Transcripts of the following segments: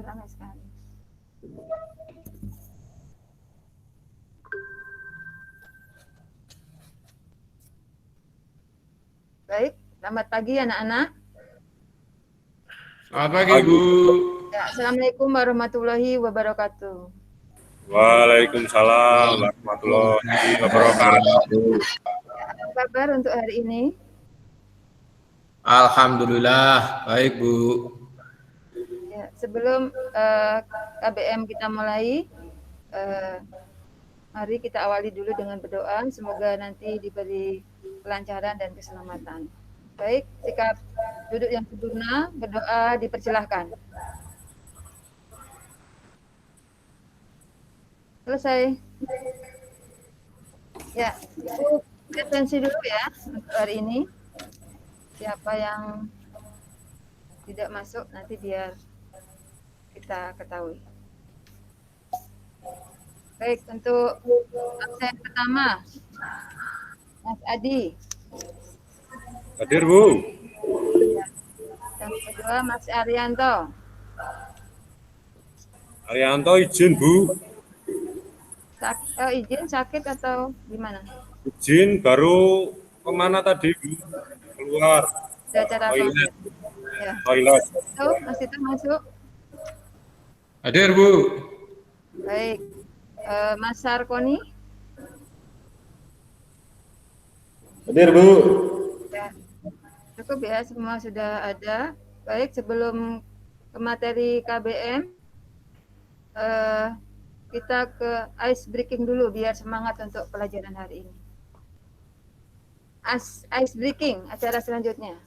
ramai sekali. Baik, selamat pagi anak-anak. Selamat pagi, Bu. Ya, Assalamualaikum warahmatullahi wabarakatuh. Waalaikumsalam warahmatullahi wabarakatuh. Apa kabar untuk hari ini? Alhamdulillah, baik, Bu. Ya, sebelum KBM kita mulai, mari kita awali dulu dengan berdoa. Semoga nanti diberi kelancaran dan keselamatan. Baik, sikap duduk yang sempurna, berdoa dipersilahkan. Selesai. Ya, Ibu atensi dulu ya untuk hari ini. Siapa yang tidak masuk nanti biar kita ketahui. Baik, untuk absen pertama, Mas Adi. Hadir, Bu. Yang kedua, Mas Arianto. Arianto izin, Bu. Izin sakit atau gimana? Izin baru kemana tadi, Bu? Keluar. Ada acara apa? Ya. Toilet. Mas itu masuk. Hadir, Bu. Baik. Mas Sarkoni. Hadir, Bu. Ya. Cukup ya, semua sudah ada. Baik, sebelum ke materi KBM, kita ke ice breaking dulu biar semangat untuk pelajaran hari ini. Ice breaking, acara selanjutnya.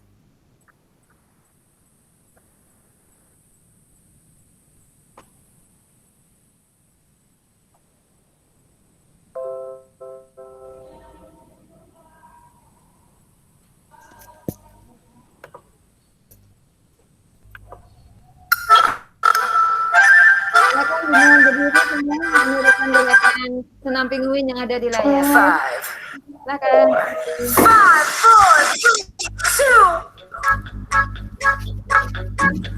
Silakan dengan berdiri semua menurutkan gerakan senam penguin yang ada di layar. Silakan. 5, 4, 4, 2.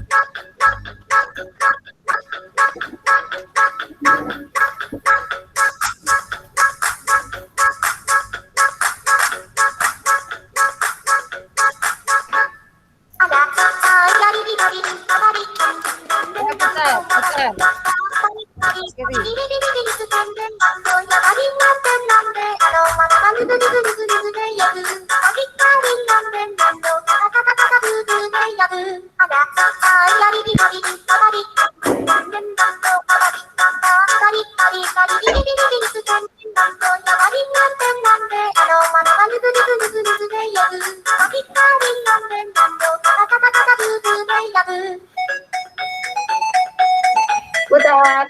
Putar.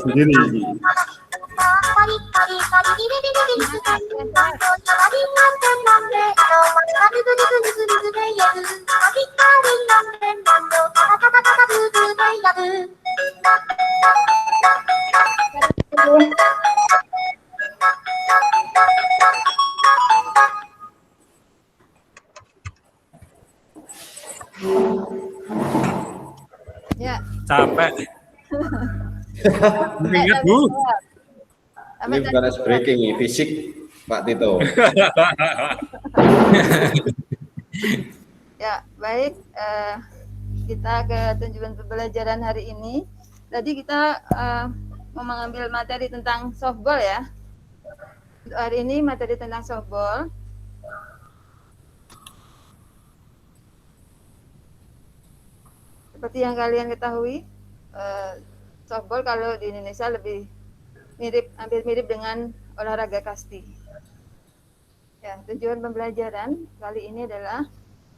Sendiri. Ya. Capek. Ingat, Bu. Ini bukan ice breaking, ini fisik, Pak Tito. Ya, baik. Kita ke tujuan pembelajaran hari ini. Tadi kita mau mengambil materi tentang softball ya. Untuk hari ini materi tentang softball. Seperti yang kalian ketahui, softball kalau di Indonesia lebih hampir mirip dengan olahraga kasti. Ya, tujuan pembelajaran kali ini adalah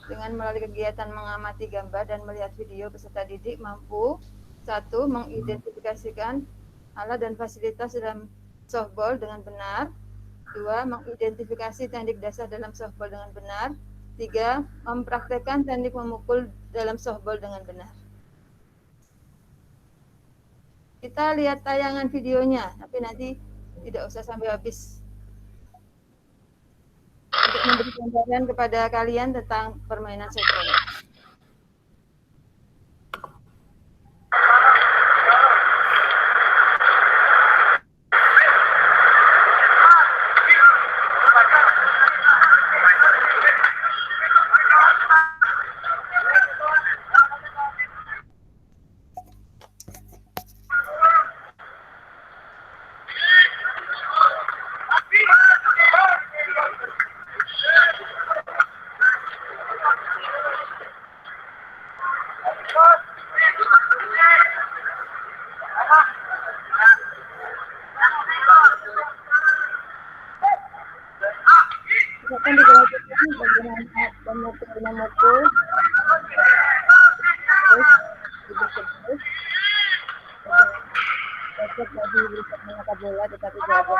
dengan melalui kegiatan mengamati gambar dan melihat video peserta didik mampu 1. Mengidentifikasikan alat dan fasilitas dalam softball dengan benar. 2. Mengidentifikasi teknik dasar dalam softball dengan benar. 3. Mempraktekkan teknik memukul dalam softball dengan benar. Kita lihat tayangan videonya, tapi nanti tidak usah sampai habis. Untuk memberi gambaran kepada kalian tentang permainan softball. Akan diperhatikan bagaimana memukul terus dapat lagi bisa mengangkat bola tetapi gagal.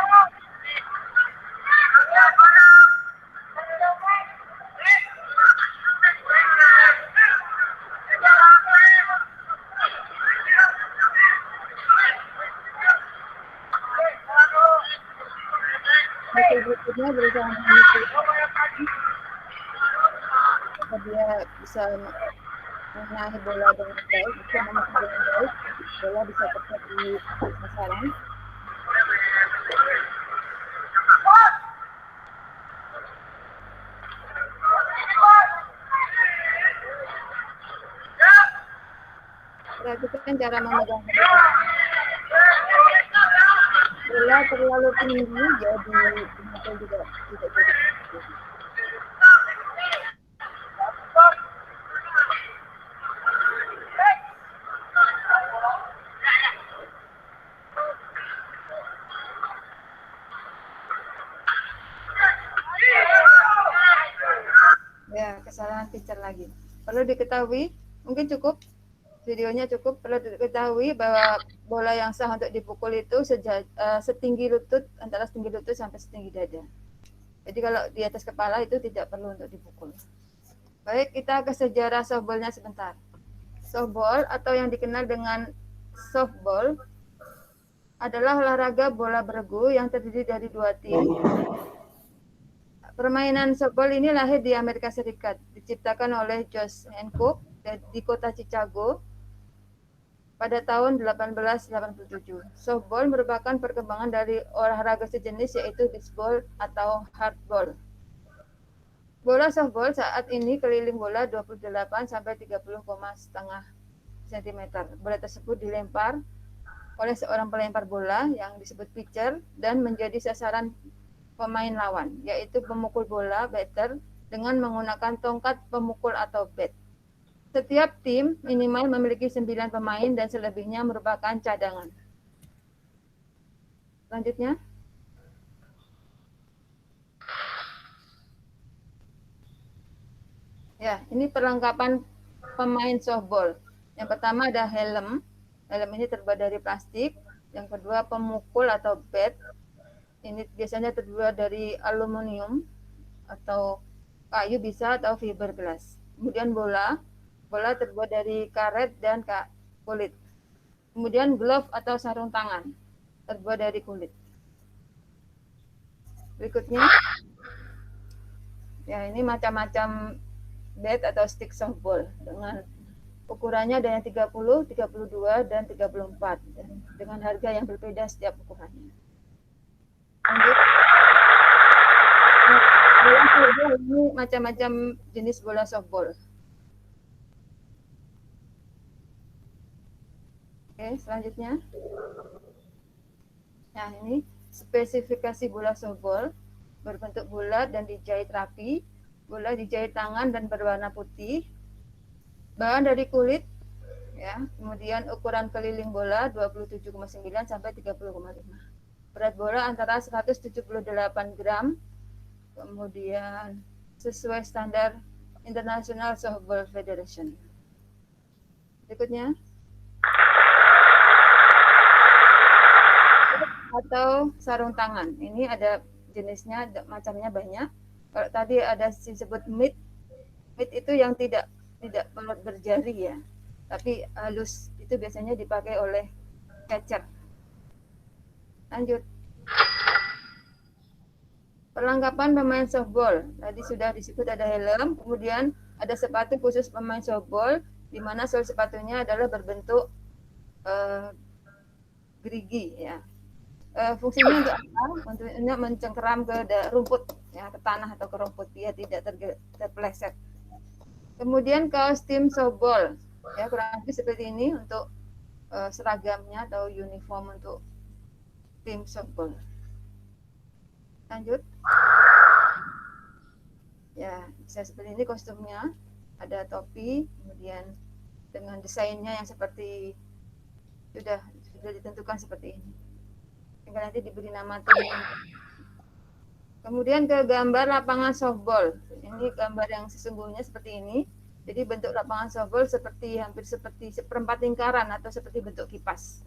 Berikutnya berusaha memukul agar dia bisa mengenai bola dengan baik, bisa memukul dengan baik, bola bisa tepat di sasaran. Perhatikan cara memegang bola terlalu tinggi jadi memukul juga tidak jadi. Ya, kesalahan pitcher lagi. Perlu diketahui, mungkin cukup videonya cukup. Perlu diketahui bahwa bola yang sah untuk dipukul itu setinggi lutut, antara setinggi lutut sampai setinggi dada. Jadi kalau di atas kepala itu tidak perlu untuk dipukul. Baik, kita ke sejarah softballnya sebentar. Softball atau yang dikenal dengan softball adalah olahraga bola beregu yang terdiri dari 2 tim. Permainan softball ini lahir di Amerika Serikat, diciptakan oleh Josh Hancock di kota Chicago pada tahun 1887. Softball merupakan perkembangan dari olahraga sejenis yaitu baseball atau hardball. Bola softball saat ini keliling bola 28 sampai 30,5 cm. Bola tersebut dilempar oleh seorang pelempar bola yang disebut pitcher dan menjadi sasaran pemain lawan, yaitu pemukul bola batter dengan menggunakan tongkat pemukul atau bat. Setiap tim minimal memiliki 9 pemain dan selebihnya merupakan cadangan. Selanjutnya. Ya, ini perlengkapan pemain softball. Yang pertama ada helm. Helm ini terbuat dari plastik. Yang kedua pemukul atau bat. Ini biasanya terbuat dari aluminium atau kayu bisa atau fiberglass. Kemudian bola terbuat dari karet dan kulit. Kemudian glove atau sarung tangan terbuat dari kulit. Berikutnya, ya ini macam-macam bat atau stick softball dengan ukurannya ada yang 30, 32, dan 34 dengan harga yang berbeda setiap ukurannya. Lanjut. Bola softball ini macam-macam jenis bola softball. Oke, selanjutnya. Nah, ini spesifikasi bola softball berbentuk bulat dan dijahit rapi. Bola dijahit tangan dan berwarna putih. Bahan dari kulit, ya. Kemudian ukuran keliling bola 27,9 sampai 30,5. Berat bola antara 178 gram. Kemudian sesuai standar International Softball Federation. Berikutnya. Atau sarung tangan. Ini ada jenisnya, macamnya banyak. Kalau tadi ada disebut mitt itu yang tidak berjari ya, tapi halus, itu biasanya dipakai oleh catcher. Lanjut. Perlengkapan pemain softball. Tadi sudah disebut ada helm, kemudian ada sepatu khusus pemain softball, di mana sol sepatunya adalah berbentuk gerigi ya. Fungsinya untuk apa? Untuk mencengkeram ke rumput, ya, ke tanah atau ke rumput biar tidak terpeleset. Kemudian kaos tim softball, ya, kurang lebih seperti ini untuk seragamnya atau uniform untuk tim softball. Lanjut. Ya, bisa seperti ini kostumnya. Ada topi, kemudian dengan desainnya yang seperti sudah ditentukan seperti ini. Tinggal nanti diberi nama tim. Kemudian ke gambar lapangan softball. Ini gambar yang sesungguhnya seperti ini. Jadi bentuk lapangan softball hampir seperti seperempat lingkaran atau seperti bentuk kipas.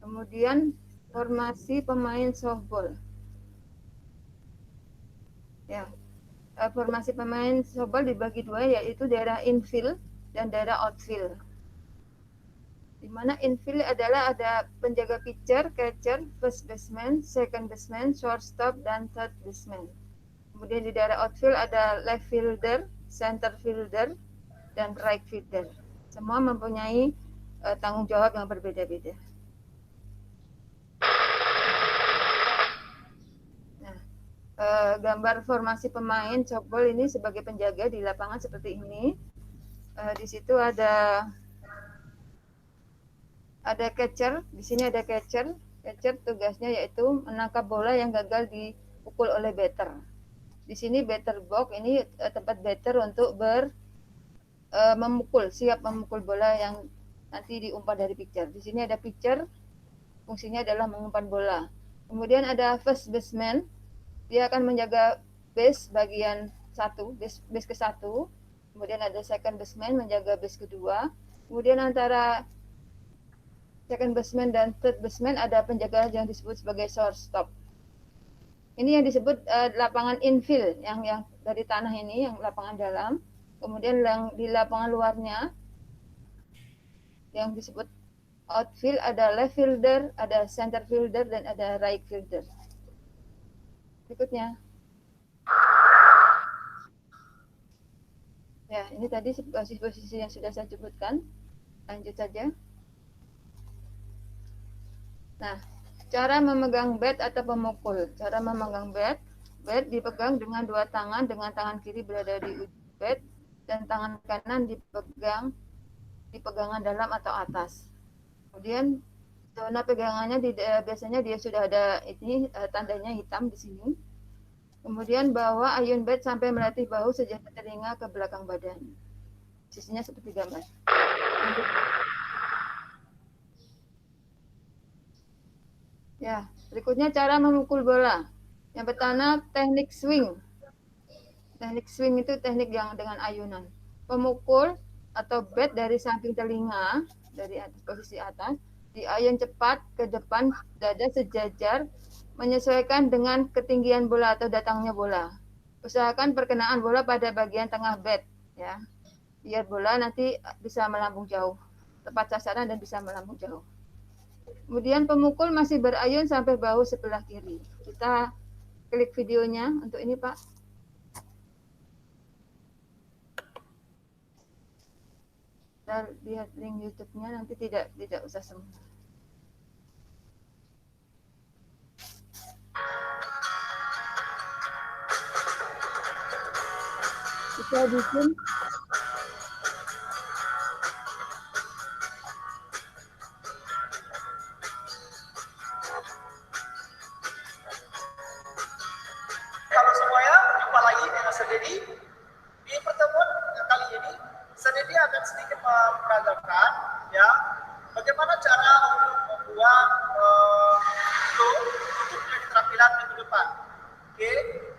Kemudian formasi pemain softball. Ya, formasi pemain softball dibagi dua, yaitu daerah infield dan daerah outfield. Di mana infield adalah ada penjaga pitcher, catcher, first baseman, second baseman, shortstop, dan third baseman. Kemudian di daerah outfield ada left fielder, center fielder, dan right fielder. Semua mempunyai tanggung jawab yang berbeda-beda. Nah, gambar formasi pemain softball ini sebagai penjaga di lapangan seperti ini. Di situ ada catcher, di sini ada catcher. Catcher tugasnya yaitu menangkap bola yang gagal dipukul oleh batter. Di sini batter box, ini tempat batter untuk siap memukul bola yang nanti diumpan dari pitcher. Di sini ada pitcher, fungsinya adalah mengumpan bola. Kemudian ada first baseman, dia akan menjaga base bagian base ke satu. Kemudian ada second baseman menjaga base kedua. Kemudian antara second baseman dan third baseman ada penjaga yang disebut sebagai shortstop. Ini yang disebut lapangan infield, yang dari tanah ini, yang lapangan dalam. Kemudian yang di lapangan luarnya, yang disebut outfield, ada left fielder, ada center fielder, dan ada right fielder. Berikutnya. Ya, ini tadi posisi-posisi yang sudah saya sebutkan. Lanjut saja. Nah, cara memegang bat atau pemukul. Cara memegang bat dipegang dengan dua tangan, dengan tangan kiri berada di ujung bat dan tangan kanan di pegangan dalam atau atas. Kemudian zona pegangannya biasanya dia sudah ada ini tandanya hitam di sini. Kemudian bawa ayun bat sampai melatih bahu sejak telinga ke belakang badan. Posisinya seperti gambar. Ya, berikutnya cara memukul bola. Yang pertama teknik swing. Teknik swing itu teknik yang dengan ayunan. Pemukul atau bat dari samping telinga, dari atas, posisi atas, diayun cepat ke depan dada sejajar, menyesuaikan dengan ketinggian bola atau datangnya bola. Usahakan perkenaan bola pada bagian tengah bat, ya, biar bola nanti bisa melambung jauh, tepat sasaran dan bisa melambung jauh. Kemudian pemukul masih berayun sampai bahu sebelah kiri. Kita klik videonya untuk ini, Pak. Kita lihat link YouTube-nya, nanti tidak usah semua. Kita bikin sendiri di pertemuan kali ini sendiri akan sedikit memperagakan ya bagaimana cara untuk membuat untuk keterampilan minggu depan. Oke,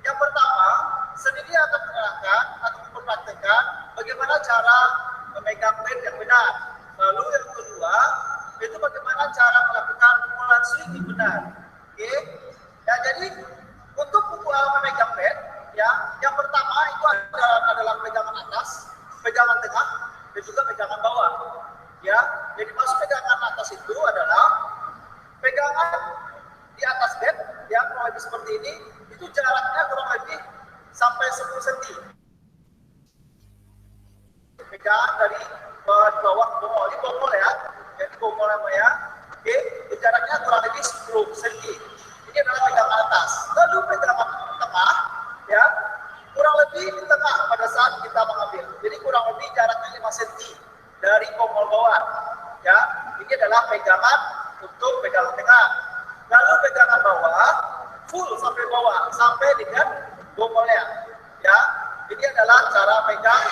yang pertama sendiri akan menerangkan atau mempraktekkan bagaimana cara memegang pad yang benar. Lalu yang kedua itu bagaimana cara melakukan pukulan swing yang benar. Oke, ya jadi untuk memegang pad ya yang pertama itu adalah pegangan atas, pegangan tengah, dan juga pegangan bawah. Ya, jadi maksud pegangan atas itu adalah pegangan di atas bed yang kurang lebih seperti ini, itu jaraknya kurang lebih sampai 10 cm. Pegangan dari bawah ke bawah, ini bomol ya, jadi bomol namanya. Oke, jaraknya kurang lebih 10 cm. Ini adalah pegangan atas. Lalu pegangan tengah, ya, kurang lebih di tengah pada saat kita mengambil. Jadi kurang lebih jaraknya 5 cm dari bomol bawah. Ya, ini adalah pegangan untuk pegangan tengah. Lalu pegangan bawah full sampai bawah sampai dengan bomolnya. Ya, ini adalah cara pegang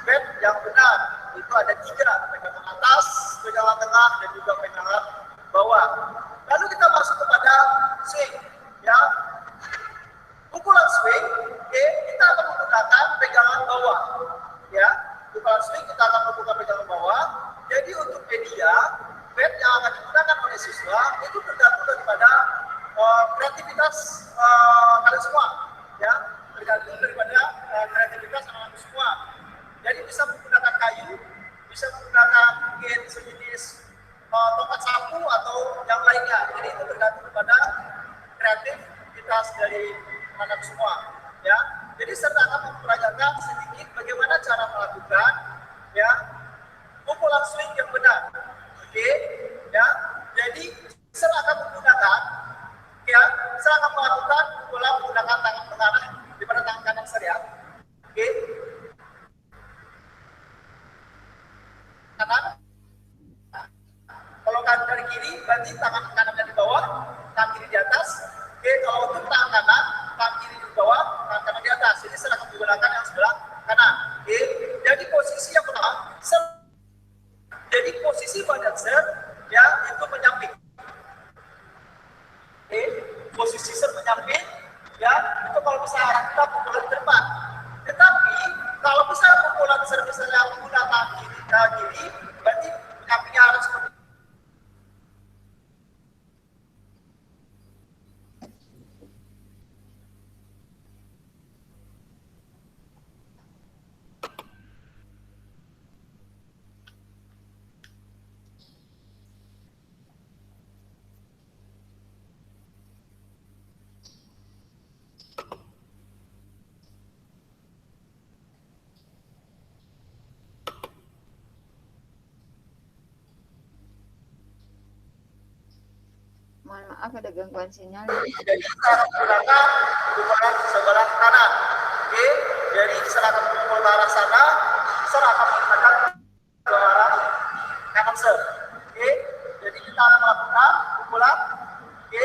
bed yang benar. Itu ada 3, pegangan atas, pegangan tengah, dan juga pegangan bawah. Lalu kita masuk kepada swing. Ya, pukulan swing, oke, kita akan menggunakan pegangan bawah. Ya, pukulan swing kita akan menggunakan pegangan bawah. Jadi untuk media bed yang akan digunakan oleh siswa itu tergantung daripada kreativitas kalian semua, ya, tergantung daripada kreativitas anak-anak semua. Jadi bisa menggunakan kayu, bisa menggunakan mungkin sejenis tongkat sapu atau yang lainnya. Jadi itu tergantung kepada kreativitas dari anak semua, ya. Jadi serta akan memperagakan sedikit bagaimana cara melakukan, ya, pukulan swing yang benar. Oke, ya. Jadi saya akan menggunakan, ya, saya akan melakukan pukulan menggunakan tangan mengarah daripada tangan kanan saya. Oke, kanan. Kalau kanan dari kiri, berarti tangan kanannya di bawah, tangan kiri di atas. Oke, kalau untuk tangan kanan, tangan kiri di bawah, tangan kanan di atas. Jadi saya akan menggunakan yang sebelah kanan. Oke, jadi posisi yang pertama, jadi posisi badan set, ya, itu menyamping. Oke, posisi set menyamping, ya, itu kalau misalnya kita pukulan ke depan. Tetapi kalau misalnya pukulan set misalnya menggunakan kiri, berarti menyampingnya harus seperti Mohon maaf ada gangguan sinyal. jadi kita akan menggunakan pukulan sebelah kanan. Oke, jadi saya akan memukul ke arah sana, saya akan menggunakan ke arah kanan set. Oke, jadi kita akan melakukan pukulan. Oke,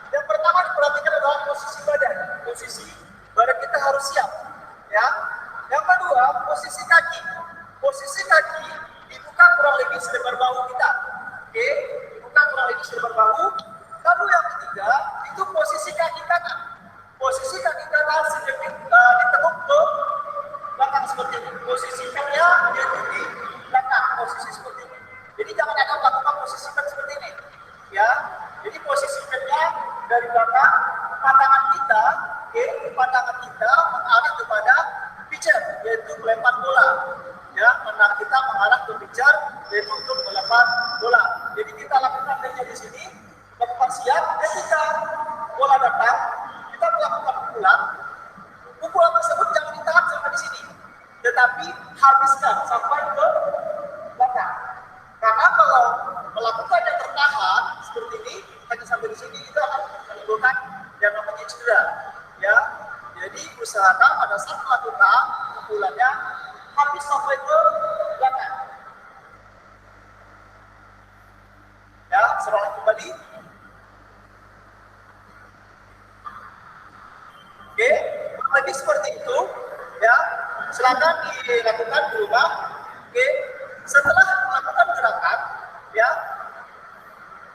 yang pertama diperhatikan adalah posisi badan. Posisi badan kita harus siap, ya. Yang kedua, posisi kaki. Posisi kaki dibuka kurang lebih selebar bahu kita. Oke, dibuka kurang lebih selebar bahu. Lalu yang ketiga, itu posisi kaki kanan. Posisi kaki kanan sedikit ditekuk ke belakang seperti ini. Posisinya yaitu di belakang, posisi seperti ini. Jadi jangan ada melakukan posisi seperti ini, ya. Jadi posisi nya dari belakang, pandangan kita, oke, pandangan kita mengarah kepada pitcher, yaitu melempar bola. Ya, pandangan kita mengarah ke pitcher, yaitu untuk melempar bola. Jadi kita lakukan di sini, lakukan siap. Ketika bola datang, kita melakukan pukulan. Pukulan tersebut jangan ditahan sampai di sini, tetapi habiskan sampai ke belakang. Karena kalau melakukan yang tertahan seperti ini, hanya sampai di sini, itu akan menimbulkan yang namanya cedera. Ya, jadi usahakan pada saat melakukan pukulannya habis sampai ke belakang. Ya, serangan kembali. Oke, silakan dilakukan di rumah. Oke, setelah melakukan gerakan, ya,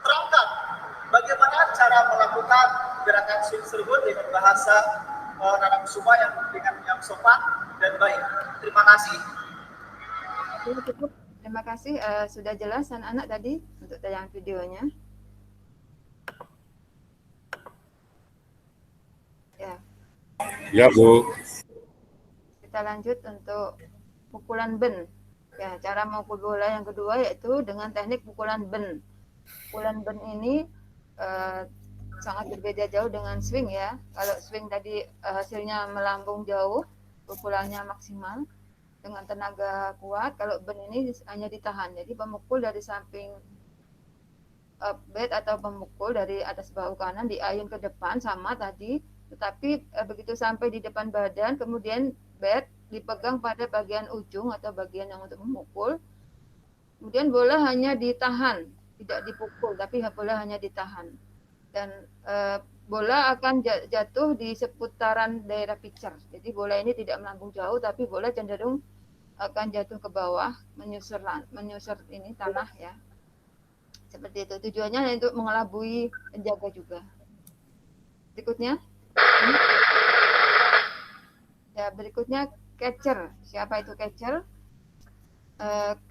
terangkan bagaimana cara melakukan gerakan swing tersebut dengan bahasa Nanakusuma yang sopan dan baik. Terima kasih. Cukup. Terima kasih. Sudah jelas anak-anak tadi untuk tayangan videonya. Ya, Ya, Bu. kita lanjut untuk pukulan ben. Ya, cara memukul bola yang kedua yaitu dengan teknik pukulan ben. Pukulan ben ini sangat berbeda jauh dengan swing ya. Kalau swing tadi hasilnya melambung jauh, pukulannya maksimal dengan tenaga kuat. Kalau ben ini hanya ditahan. Jadi pemukul dari samping bat atau pemukul dari atas bahu kanan diayun ke depan sama tadi. Tetapi begitu sampai di depan badan, kemudian bat dipegang pada bagian ujung atau bagian yang untuk memukul. Kemudian bola hanya ditahan, tidak dipukul, tapi bola hanya ditahan. Dan bola akan jatuh di seputaran daerah pitcher. Jadi bola ini tidak melambung jauh, tapi bola cenderung akan jatuh ke bawah, menyusur ini tanah ya. Seperti itu. Tujuannya untuk mengelabui penjaga juga. Berikutnya. Ya, berikutnya catcher. Siapa itu catcher?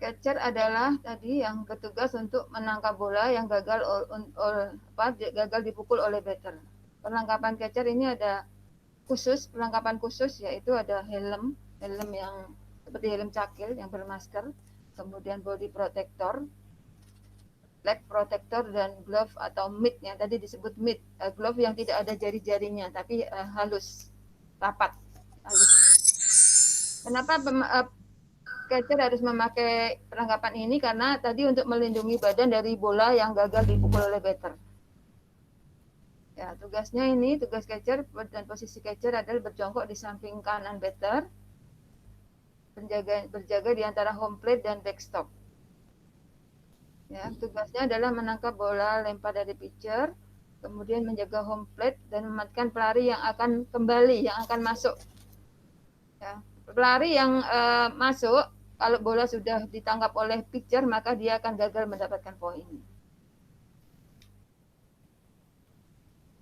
Catcher adalah tadi yang bertugas untuk menangkap bola yang gagal dipukul oleh batter. Perlengkapan catcher ini ada perlengkapan khusus yaitu ada helm yang seperti helm cakil yang bermasker, kemudian body protector, leg protector, dan glove atau mitt yang tadi disebut mitt, glove yang tidak ada jari-jarinya tapi halus, rapat, halus. Kenapa catcher harus memakai perlengkapan ini? Karena tadi untuk melindungi badan dari bola yang gagal dipukul oleh batter. Ya, tugas catcher dan posisi catcher adalah berjongkok di samping kanan batter, berjaga di antara home plate dan backstop. Ya, tugasnya adalah menangkap bola lempar dari pitcher, kemudian menjaga home plate dan mematikan pelari yang akan kembali, yang akan masuk. Ya, pelari yang masuk, kalau bola sudah ditangkap oleh pitcher, maka dia akan gagal mendapatkan poin.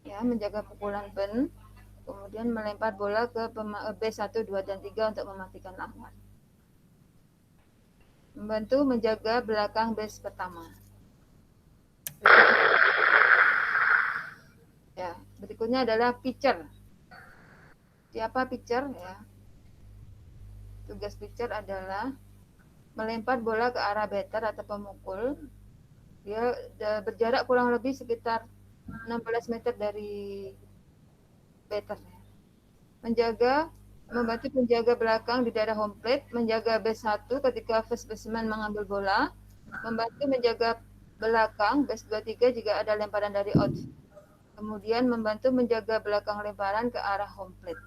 Ya, menjaga pukulan ben, kemudian melempar bola ke base 1, 2, dan 3 untuk mematikan lawan. Membantu menjaga belakang base pertama. Ya, berikutnya adalah pitcher. Siapa pitcher ya? Tugas pitcher adalah melempar bola ke arah batter atau pemukul. Dia berjarak kurang lebih sekitar 16 meter dari batter. Membantu penjaga belakang di daerah home plate, menjaga base 1 ketika first baseman mengambil bola, membantu menjaga belakang base 2, 3 jika ada lemparan dari outfield. Kemudian membantu menjaga belakang lemparan ke arah home plate.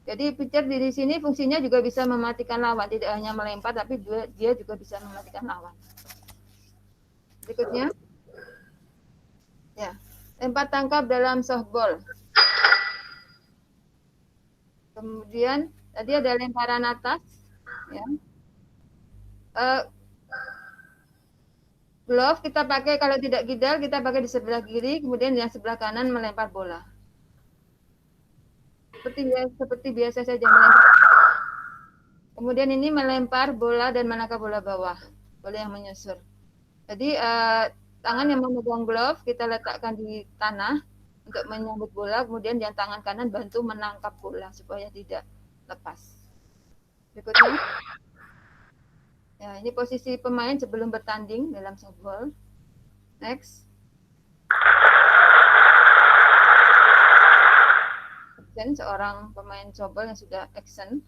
Jadi pitcher di sini fungsinya juga bisa mematikan lawan, tidak hanya melempar tapi dia juga bisa mematikan lawan. Berikutnya. Ya, lempar tangkap dalam softball. Kemudian tadi ada lemparan atas, ya. Glove kita pakai kalau tidak kidal kita pakai di sebelah kiri, kemudian yang sebelah kanan melempar bola. Seperti biasa saja melempar. Kemudian ini melempar bola dan menangkap bola bawah, bola yang menyusur. Jadi tangan yang memegang glove kita letakkan di tanah untuk menyambut bola, kemudian yang tangan kanan bantu menangkap bola supaya tidak lepas. Berikutnya, ya ini posisi pemain sebelum bertanding dalam softball. Next. Seorang pemain softball yang sudah action.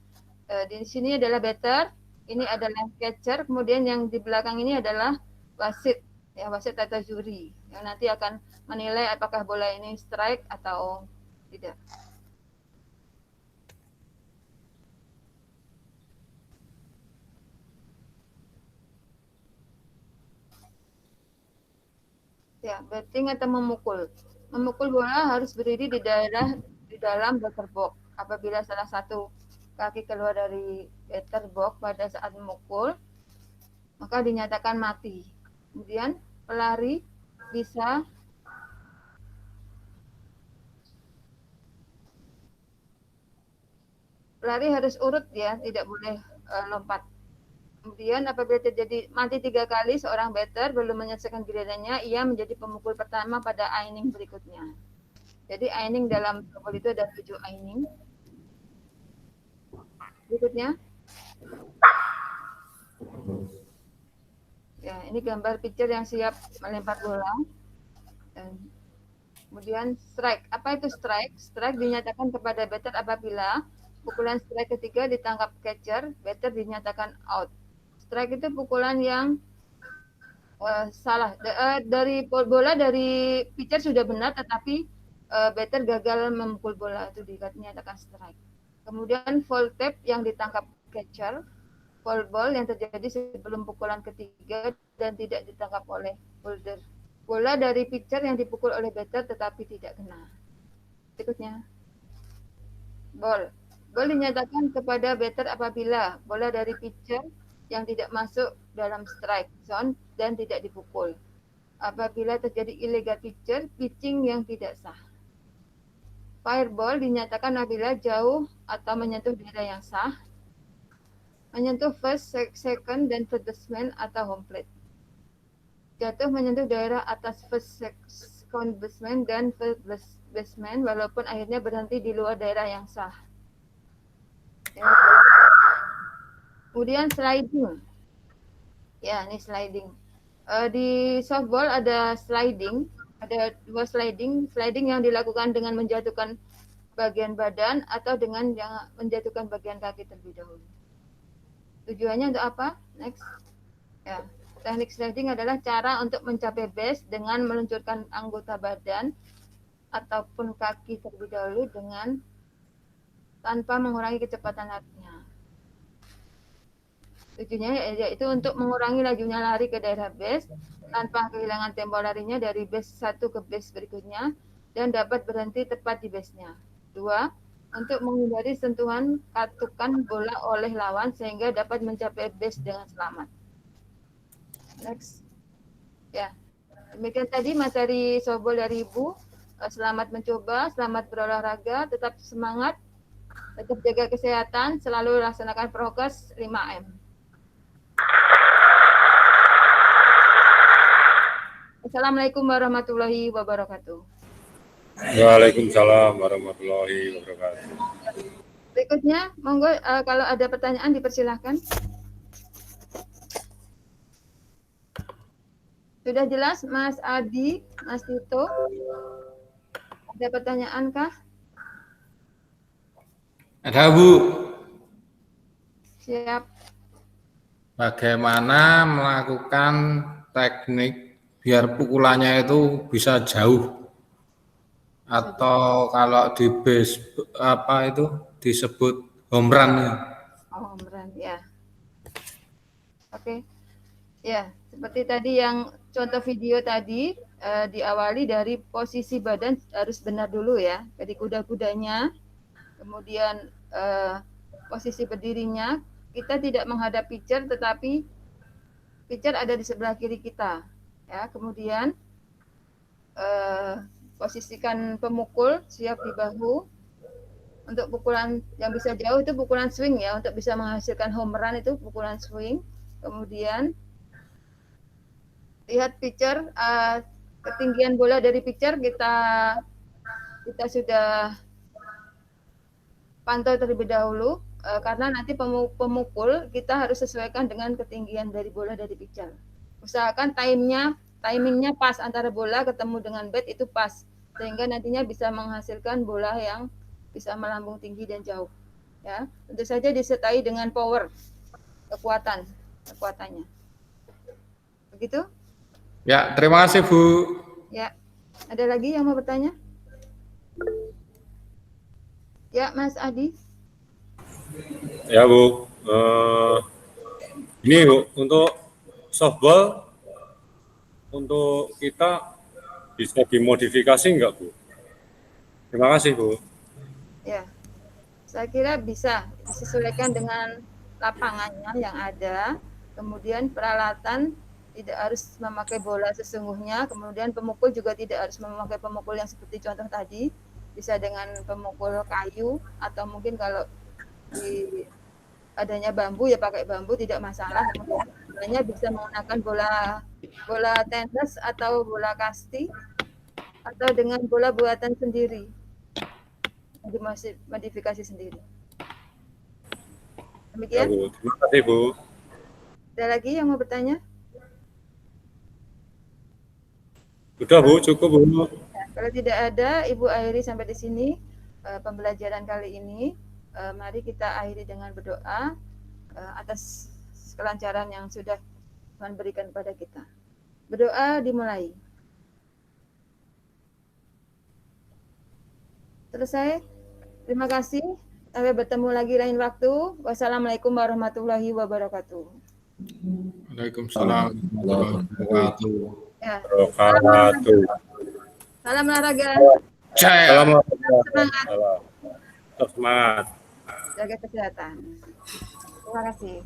Di sini adalah batter, ini adalah catcher, kemudian yang di belakang ini adalah wasit, ya wasit atau juri yang nanti akan menilai apakah bola ini strike atau tidak. Ya, batting atau memukul. Memukul bola harus berdiri di dalam batter box. Apabila salah satu kaki keluar dari batter box pada saat memukul, maka dinyatakan mati. Kemudian pelari bisa harus urut ya, tidak boleh lompat. Kemudian apabila terjadi mati 3 kali seorang batter belum menyelesaikan gilirannya, ia menjadi pemukul pertama pada inning berikutnya. Jadi inning dalam softball itu ada 7 inning. Berikutnya. Ya, ini gambar pitcher yang siap melempar bola. Dan kemudian strike. Apa itu strike? Strike dinyatakan kepada batter apabila pukulan strike ketiga ditangkap catcher, batter dinyatakan out. Strike itu pukulan yang salah. Dari bola dari pitcher sudah benar, tetapi batter gagal memukul bola, itu dinyatakan strike. Kemudian foul tap yang ditangkap catcher, foul ball yang terjadi sebelum pukulan ketiga dan tidak ditangkap oleh holder. Bola dari pitcher yang dipukul oleh batter tetapi tidak kena. Berikutnya. Ball. Ball dinyatakan kepada batter apabila bola dari pitcher yang tidak masuk dalam strike zone dan tidak dipukul. Apabila terjadi illegal pitching yang tidak sah. Fireball dinyatakan apabila jauh atau menyentuh daerah yang sah, menyentuh first, second, dan third baseman atau home plate. Jatuh menyentuh daerah atas first, second baseman dan third baseman walaupun akhirnya berhenti di luar daerah yang sah. Ya. Kemudian sliding. Ya, ini sliding. Di softball ada sliding, ada 2 sliding. Sliding yang dilakukan dengan menjatuhkan bagian badan atau dengan yang menjatuhkan bagian kaki terlebih dahulu. Tujuannya untuk apa? Next. Ya, teknik sliding adalah cara untuk mencapai base dengan meluncurkan anggota badan ataupun kaki terlebih dahulu dengan tanpa mengurangi kecepatan larinya. Tujuannya yaitu untuk mengurangi lajunya lari ke daerah base tanpa kehilangan tempo larinya dari base 1 ke base berikutnya dan dapat berhenti tepat di base-nya. 2. Untuk menghindari sentuhan katukan bola oleh lawan sehingga dapat mencapai base dengan selamat. Next. Ya. Demikian tadi materi softball dari Ibu. Selamat mencoba, selamat berolahraga, tetap semangat, tetap jaga kesehatan, selalu laksanakan prokes 5M. Assalamualaikum warahmatullahi wabarakatuh. Waalaikumsalam warahmatullahi wabarakatuh. Berikutnya, monggo kalau ada pertanyaan dipersilahkan. Sudah jelas, Mas Adi, Mas Tito? Ada pertanyaan kah? Ada, Bu. Siap. Bagaimana melakukan teknik biar pukulannya itu bisa jauh? Atau kalau di base apa itu disebut home run? Oh, home run, ya. Oke. Ya, seperti tadi yang contoh video tadi diawali dari posisi badan harus benar dulu ya. Jadi kuda-kudanya, kemudian posisi berdirinya, kita tidak menghadap pitcher tetapi pitcher ada di sebelah kiri kita. Ya, kemudian posisikan pemukul siap di bahu. Untuk pukulan yang bisa jauh itu pukulan swing ya, untuk bisa menghasilkan home run itu pukulan swing. Kemudian lihat pitcher, ketinggian bola dari pitcher kita sudah pantau terlebih dahulu, karena nanti pemukul kita harus sesuaikan dengan ketinggian dari bola dari pitcher. Usahakan timingnya pas antara bola ketemu dengan bat itu pas, sehingga nantinya bisa menghasilkan bola yang bisa melambung tinggi dan jauh. Ya, tentu saja disertai dengan power, kekuatannya. Begitu? Ya, terima kasih, Bu. Ya, ada lagi yang mau bertanya? Ya, Mas Adi. Ya, Bu. Ini, Bu, untuk softball untuk kita bisa dimodifikasi enggak, Bu? Terima kasih, Bu. Ya, saya kira bisa disesuaikan dengan lapangannya yang ada, kemudian peralatan tidak harus memakai bola sesungguhnya, kemudian pemukul juga tidak harus memakai pemukul yang seperti contoh tadi, bisa dengan pemukul kayu atau mungkin kalau di adanya bambu ya pakai bambu tidak masalah, kemudian bisa menggunakan bola tenis atau bola kasti atau dengan bola buatan sendiri, dimodifikasi sendiri. Ya, Demikian. Bu. Terima kasih, Bu. Ada lagi yang mau bertanya? Sudah, Bu, cukup, Bu. Kalau tidak ada, Ibu akhiri sampai di sini pembelajaran kali ini. Mari kita akhiri dengan berdoa atas kelancaran yang sudah Tuhan berikan kepada kita. Berdoa dimulai. Selesai. Terima kasih. Sampai bertemu lagi lain waktu. Wassalamualaikum warahmatullahi wabarakatuh. Waalaikumsalam warahmatullahi wabarakatuh. Ya. Wabarakatuh. Salam olahraga. Jaya. Salam. Semangat. Salam. Semangat. Jaga kesehatan. Terima kasih.